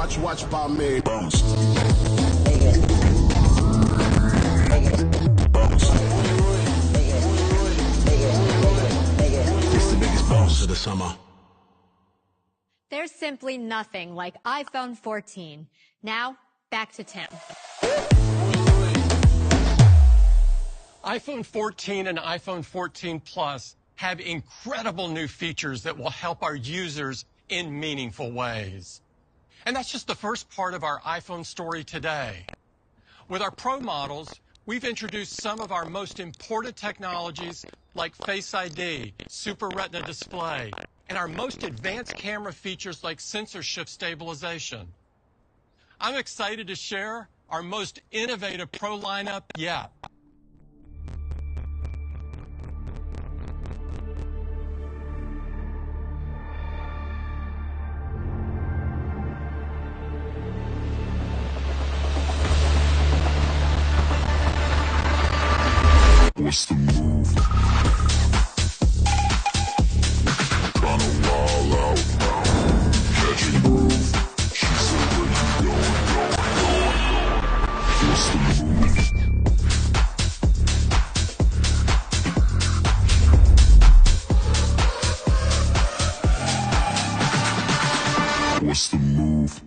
Watch by me. Bounce. It's the biggest bounce of the summer. There's simply nothing like iPhone 14. Now, back to Tim. iPhone 14 and iPhone 14 Plus have incredible new features that will help our users in meaningful ways. And that's just the first part of our iPhone story today. With our Pro models, we've introduced some of our most important technologies like Face ID, Super Retina display, and our most advanced camera features like sensor shift stabilization. I'm excited to share our most innovative Pro lineup yet. What's the move? Tryna wild out now. Catching groove. She said, where you going? What's the move? What's the move?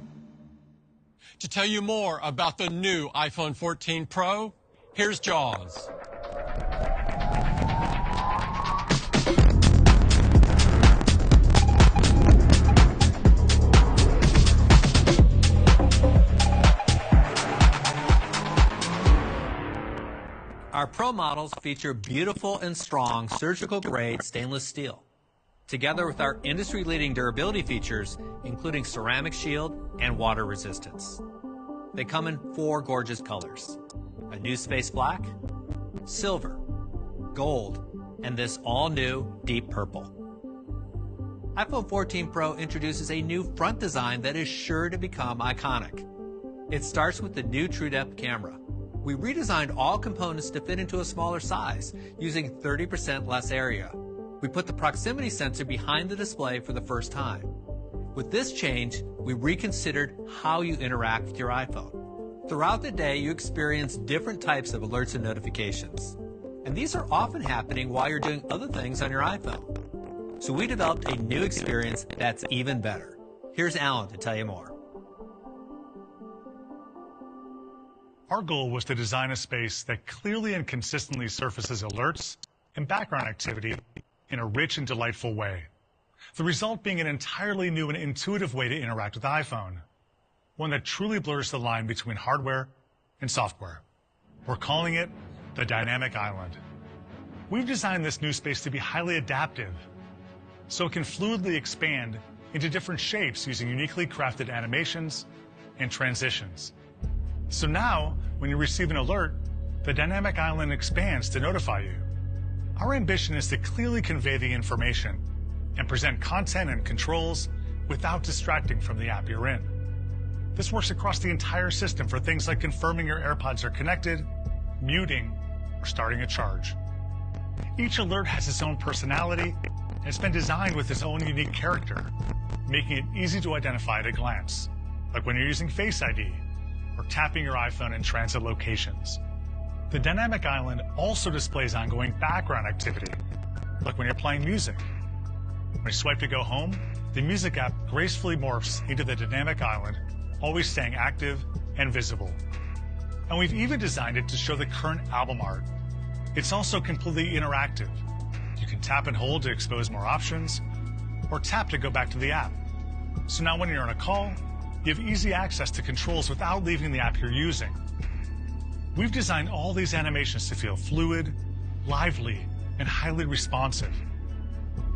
To tell you more about the new iPhone 14 Pro, here's Jaws. Our Pro models feature beautiful and strong surgical-grade stainless steel, together with our industry-leading durability features, including ceramic shield and water resistance. They come in 4 gorgeous colors: a new space black, silver, gold, and this all-new deep purple. iPhone 14 Pro introduces a new front design that is sure to become iconic. It starts with the new TrueDepth camera. We redesigned all components to fit into a smaller size, using 30% less area. We put the proximity sensor behind the display for the first time. With this change, we reconsidered how you interact with your iPhone. Throughout the day, you experience different types of alerts and notifications. And these are often happening while you're doing other things on your iPhone. So we developed a new experience that's even better. Here's Alan to tell you more. Our goal was to design a space that clearly and consistently surfaces alerts and background activity in a rich and delightful way. The result being an entirely new and intuitive way to interact with the iPhone, one that truly blurs the line between hardware and software. We're calling it the Dynamic Island. We've designed this new space to be highly adaptive, so it can fluidly expand into different shapes using uniquely crafted animations and transitions. So now, when you receive an alert, the Dynamic Island expands to notify you. Our ambition is to clearly convey the information and present content and controls without distracting from the app you're in. This works across the entire system for things like confirming your AirPods are connected, muting, or starting a charge. Each alert has its own personality, and it's been designed with its own unique character, making it easy to identify at a glance, like when you're using Face ID, or tapping your iPhone in transit locations. The Dynamic Island also displays ongoing background activity, like when you're playing music. When you swipe to go home, the music app gracefully morphs into the Dynamic Island, always staying active and visible. And we've even designed it to show the current album art. It's also completely interactive. You can tap and hold to expose more options, or tap to go back to the app. So now when you're on a call, you have easy access to controls without leaving the app you're using. We've designed all these animations to feel fluid, lively, and highly responsive.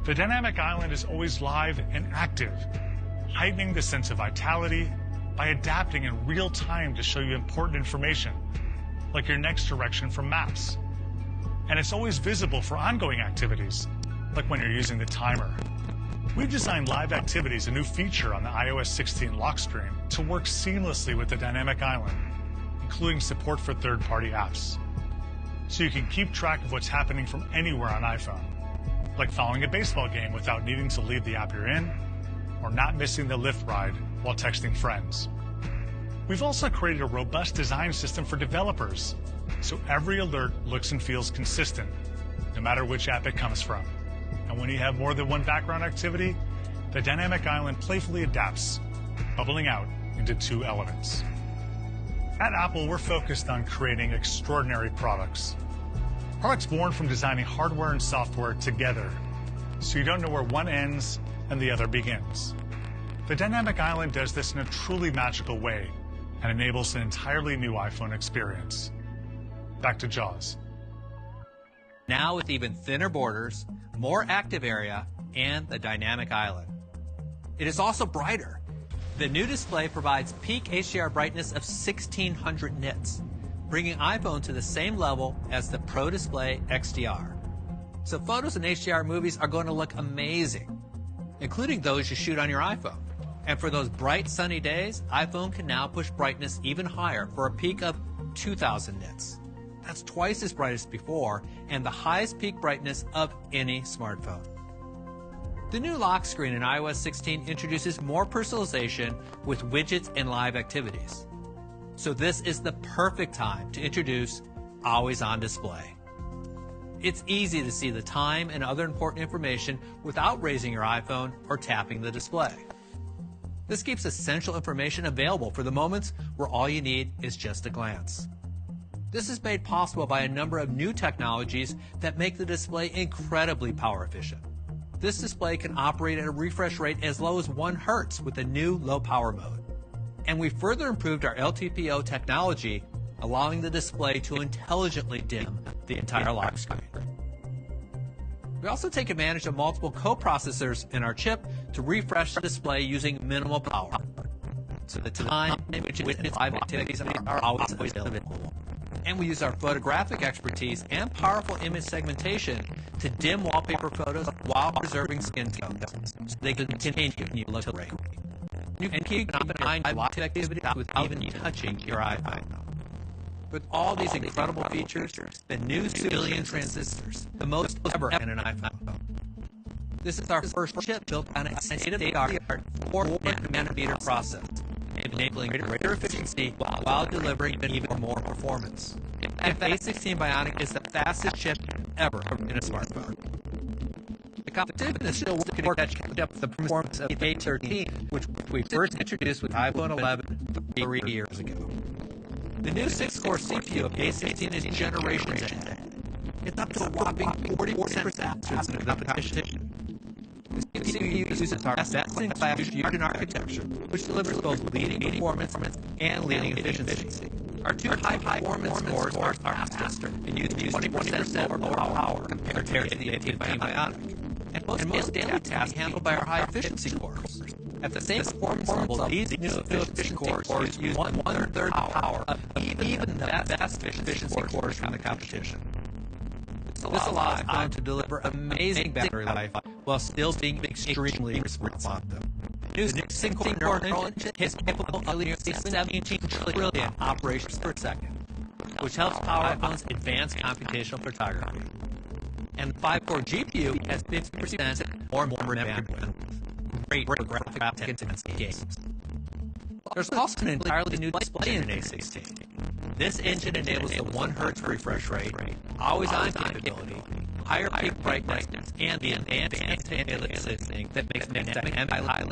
The Dynamic Island is always live and active, heightening the sense of vitality by adapting in real time to show you important information, like your next direction from Maps. And it's always visible for ongoing activities, like when you're using the timer. We've designed Live Activities, a new feature on the iOS 16 lock screen, to work seamlessly with the Dynamic Island, including support for third-party apps. So you can keep track of what's happening from anywhere on iPhone, like following a baseball game without needing to leave the app you're in, or not missing the lift ride while texting friends. We've also created a robust design system for developers, so every alert looks and feels consistent, no matter which app it comes from. And when you have more than one background activity, the dynamic island playfully adapts, bubbling out into 2 elements. At Apple, we're focused on creating extraordinary products. Products born from designing hardware and software together, so you don't know where one ends and the other begins. The Dynamic Island does this in a truly magical way and enables an entirely new iPhone experience. Back to Jaws. Now with even thinner borders, more active area, and the Dynamic Island. It is also brighter. The new display provides peak HDR brightness of 1600 nits, bringing iPhone to the same level as the Pro Display XDR. So photos in HDR movies are going to look amazing, including those you shoot on your iPhone. And for those bright sunny days, iPhone can now push brightness even higher for a peak of 2000 nits. That's twice as bright as before and the highest peak brightness of any smartphone. The new lock screen in iOS 16 introduces more personalization with widgets and live activities. So this is the perfect time to introduce Always On Display. It's easy to see the time and other important information without raising your iPhone or tapping the display. This keeps essential information available for the moments where all you need is just a glance. This is made possible by a number of new technologies that make the display incredibly power efficient. This display can operate at a refresh rate as low as 1 Hz with the new low power mode. And we further improved our LTPO technology, allowing the display to intelligently dim the entire lock screen. We also take advantage of multiple co-processors in our chip to refresh the display using minimal power, so the time in which live activities are always available. And we use our photographic expertise and powerful image segmentation to dim wallpaper photos while preserving skin tone, so they can continue to look great. You can keep an eye on live activity without even touching your iPhone. With all these incredible features, the new billion transistors, the most ever in an iPhone. This is our first chip built on a state-of-the-art 4-nanometer process, enabling greater efficiency while delivering even more performance. A16 Bionic is the fastest chip ever in a smartphone. The competition is still working to catch up with the performance of A13, which we first introduced with iPhone 11 3 years ago. The new 6-core CPU of A16 is generations ahead. It's up to a whopping 40% faster than the competition. The CPU uses our best-in-class Fusion architecture, which delivers both leading performance and leading efficiency. Our 2 high-performance cores are faster and use 20% lower power compared to the A15 Bionic. And most daily tasks handled by our high-efficiency cores. At the same performance level, these new efficiency cores use one-third power of even the best efficiency cores from the competition. This allows iPhone to deliver amazing battery life while still being extremely responsive. New 6-core engine is capable of nearly 17 trillion operations per second, which helps power iPhone's advanced computational photography. And the 5-core GPU has 50% more memory bandwidth. Great for graphic-intensive games. There's also an entirely new display in an A16. This engine enables the 1 Hz refresh rate, always-on capability, higher peak brightness, and the advanced anti-aliasing that makes Dynamic Island